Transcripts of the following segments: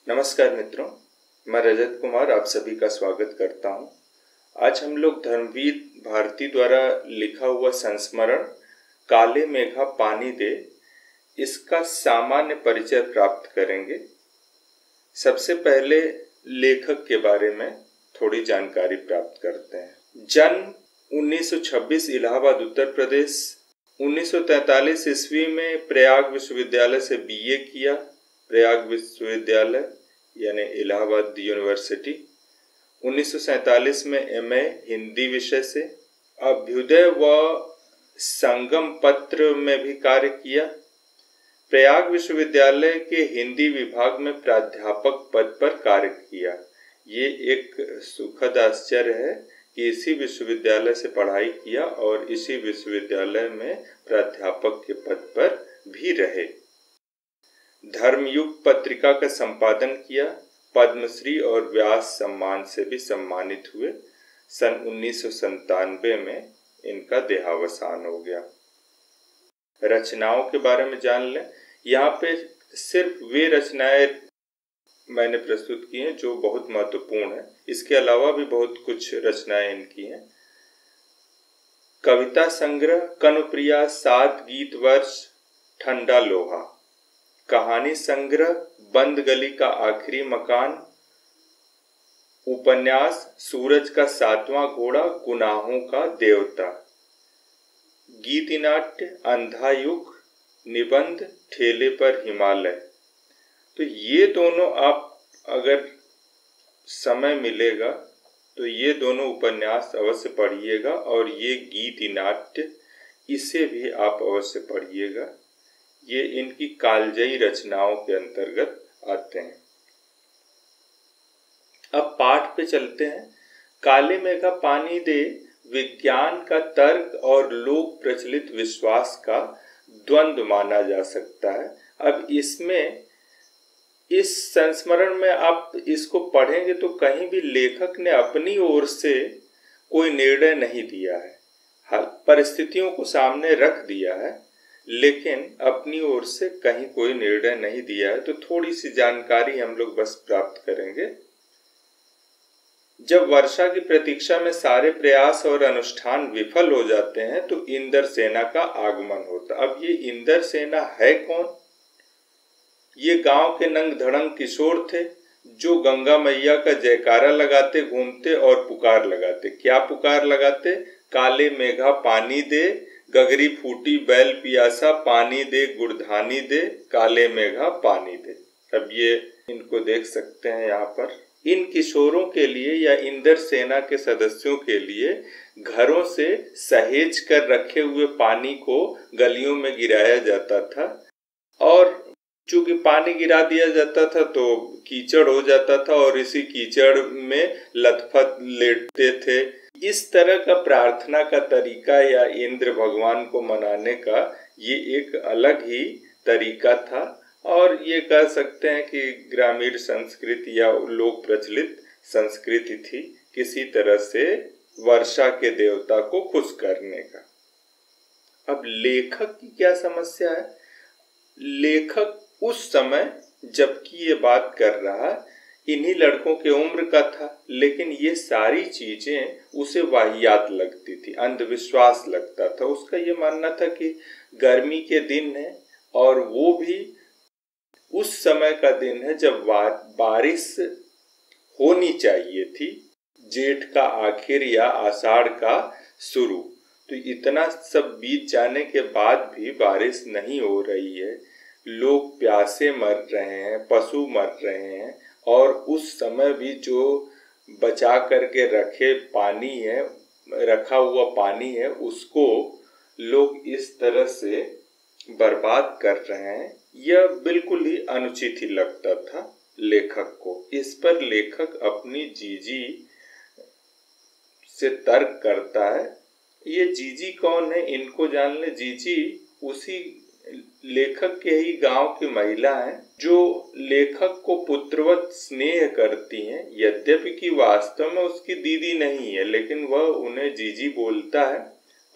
नमस्कार मित्रों, मैं रजत कुमार आप सभी का स्वागत करता हूं। आज हम लोग धर्मवीर भारती द्वारा लिखा हुआ संस्मरण काले मेघा पानी दे इसका सामान्य परिचय प्राप्त करेंगे। सबसे पहले लेखक के बारे में थोड़ी जानकारी प्राप्त करते हैं। जन्म 1926 इलाहाबाद उत्तर प्रदेश। 1943 ईस्वी में प्रयाग विश्वविद्यालय से बीए किया। प्रयाग विश्वविद्यालय यानी इलाहाबाद यूनिवर्सिटी। 1947 में एमए हिंदी विषय से। अभ्युदय व संगम पत्र में भी कार्य किया। प्रयाग विश्वविद्यालय के हिंदी विभाग में प्राध्यापक पद पर कार्य किया। ये एक सुखद आश्चर्य है कि इसी विश्वविद्यालय से पढ़ाई किया और इसी विश्वविद्यालय में प्राध्यापक के पद पर भी रहे। धर्मयुग पत्रिका का संपादन किया। पद्मश्री और व्यास सम्मान से भी सम्मानित हुए। सन 1997 में इनका देहावसान हो गया। रचनाओं के बारे में जान लें। यहाँ पे सिर्फ वे रचनाएं मैंने प्रस्तुत की हैं जो बहुत महत्वपूर्ण है। इसके अलावा भी बहुत कुछ रचनाएं इनकी हैं। कविता संग्रह कनुप्रिया, 7 गीत वर्ष, ठंडा लोहा। कहानी संग्रह बंद गली का आखिरी मकान। उपन्यास सूरज का 7वां घोड़ा, गुनाहों का देवता। गीति नाट्य अंधा युग। निबंध ठेले पर हिमालय। तो ये दोनों आप अगर समय मिलेगा तो ये दोनों उपन्यास अवश्य पढ़िएगा और ये गीति नाट्य इसे भी आप अवश्य पढ़िएगा। ये इनकी कालजयी रचनाओं के अंतर्गत आते हैं। अब पाठ पे चलते हैं। काले मेघा पानी दे विज्ञान का तर्क और लोक प्रचलित विश्वास का द्वंद्व माना जा सकता है। अब इसमें इस संस्मरण में आप इसको पढ़ेंगे तो कहीं भी लेखक ने अपनी ओर से कोई निर्णय नहीं दिया है। परिस्थितियों को सामने रख दिया है लेकिन अपनी ओर से कहीं कोई निर्णय नहीं दिया है। तो थोड़ी सी जानकारी हम लोग बस प्राप्त करेंगे। जब वर्षा की प्रतीक्षा में सारे प्रयास और अनुष्ठान विफल हो जाते हैं तो इंद्र सेना का आगमन होता। अब ये इंद्र सेना है कौन? ये गांव के नंग धड़ंग किशोर थे जो गंगा मैया का जयकारा लगाते घूमते और पुकार लगाते। क्या पुकार लगाते? काले मेघा पानी दे, गगरी फूटी बैल पियासा, पानी दे गुड़धानी दे, काले मेघा पानी दे। अब ये इनको देख सकते हैं यहाँ पर। इन किशोरों के लिए या इंद्र सेना के सदस्यों के लिए घरों से सहेज कर रखे हुए पानी को गलियों में गिराया जाता था और चूंकि पानी गिरा दिया जाता था तो कीचड़ हो जाता था और इसी कीचड़ में लथपथ लेटते थे। इस तरह का प्रार्थना का तरीका या इंद्र भगवान को मनाने का ये एक अलग ही तरीका था और ये कह सकते हैं कि ग्रामीण संस्कृति या लोक प्रचलित संस्कृति थी किसी तरह से वर्षा के देवता को खुश करने का। अब लेखक की क्या समस्या है? लेखक उस समय जबकि ये बात कर रहा इन्हीं लड़कों के उम्र का था लेकिन ये सारी चीजें उसे वाहियात लगती थी, अंधविश्वास लगता था। उसका ये मानना था कि गर्मी के दिन है और वो भी उस समय का दिन है जब बारिश होनी चाहिए थी, जेठ का आखिर या आषाढ़ का शुरू। तो इतना सब बीत जाने के बाद भी बारिश नहीं हो रही है, लोग प्यासे मर रहे हैं, पशु मर रहे हैं और उस समय भी जो बचा करके रखा हुआ पानी है उसको लोग इस तरह से बर्बाद कर रहे हैं। यह बिल्कुल ही अनुचित ही लगता था लेखक को। इस पर लेखक अपनी जीजी से तर्क करता है। ये जीजी कौन है इनको जान ले। जीजी उसी लेखक के ही गांव की महिला हैं जो लेखक को पुत्रवत स्नेह करती हैं। यद्यपि कि वास्तव में उसकी दीदी नहीं है लेकिन वह उन्हें जीजी बोलता है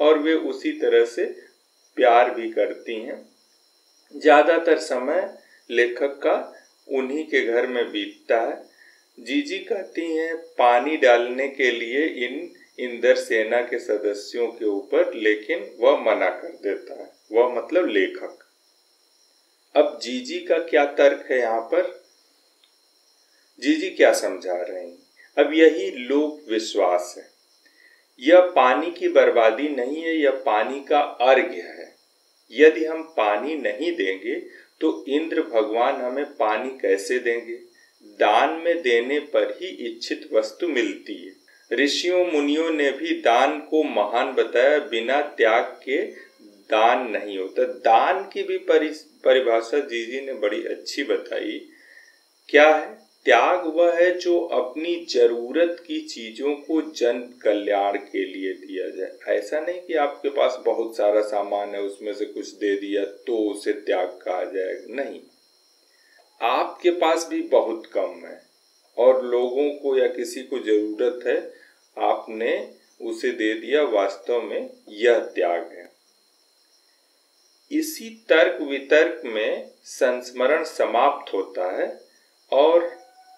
और वे उसी तरह से प्यार भी करती हैं। ज्यादातर समय लेखक का उन्हीं के घर में बीतता है। जीजी कहती हैं पानी डालने के लिए इन इंद्रसेना के सदस्यों के ऊपर, लेकिन वह मना कर देता है, वह मतलब लेखक। अब जीजी का क्या तर्क है यहाँ पर, जीजी क्या समझा रहे हैं? अब यही लोक विश्वास है। यह पानी की बर्बादी नहीं है, यह पानी का अर्घ्य है। यदि हम पानी नहीं देंगे तो इंद्र भगवान हमें पानी कैसे देंगे? दान में देने पर ही इच्छित वस्तु मिलती है। ऋषियों मुनियों ने भी दान को महान बताया, बिना त्याग के दान नहीं होता। दान की भी परिभाषा जीजी ने बड़ी अच्छी बताई। क्या है? त्याग वह है जो अपनी जरूरत की चीजों को जन कल्याण के लिए दिया जाए। ऐसा नहीं कि आपके पास बहुत सारा सामान है, उसमें से कुछ दे दिया तो उसे त्याग कहा जाएगा। नहीं, आपके पास भी बहुत कम है और लोगों को या किसी को जरूरत है, आपने उसे दे दिया, वास्तव में यह त्याग है। इसी तर्क वितर्क में संस्मरण समाप्त होता है और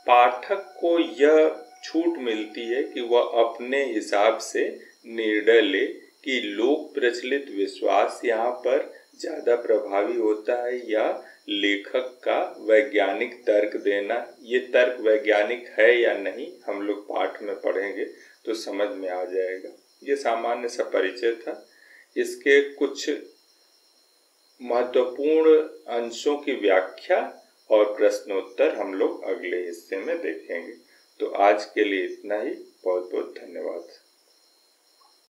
पाठक को यह छूट मिलती है कि वह अपने हिसाब से निर्णय ले कि लोक प्रचलित विश्वास यहाँ पर ज़्यादा प्रभावी होता है या लेखक का वैज्ञानिक तर्क देना। ये तर्क वैज्ञानिक है या नहीं, हम लोग पाठ में पढ़ेंगे तो समझ में आ जाएगा। ये सामान्य सा परिचय था। इसके कुछ महत्वपूर्ण अंशों की व्याख्या और प्रश्नोत्तर हम लोग अगले हिस्से में देखेंगे। तो आज के लिए इतना ही। बहुत बहुत धन्यवाद।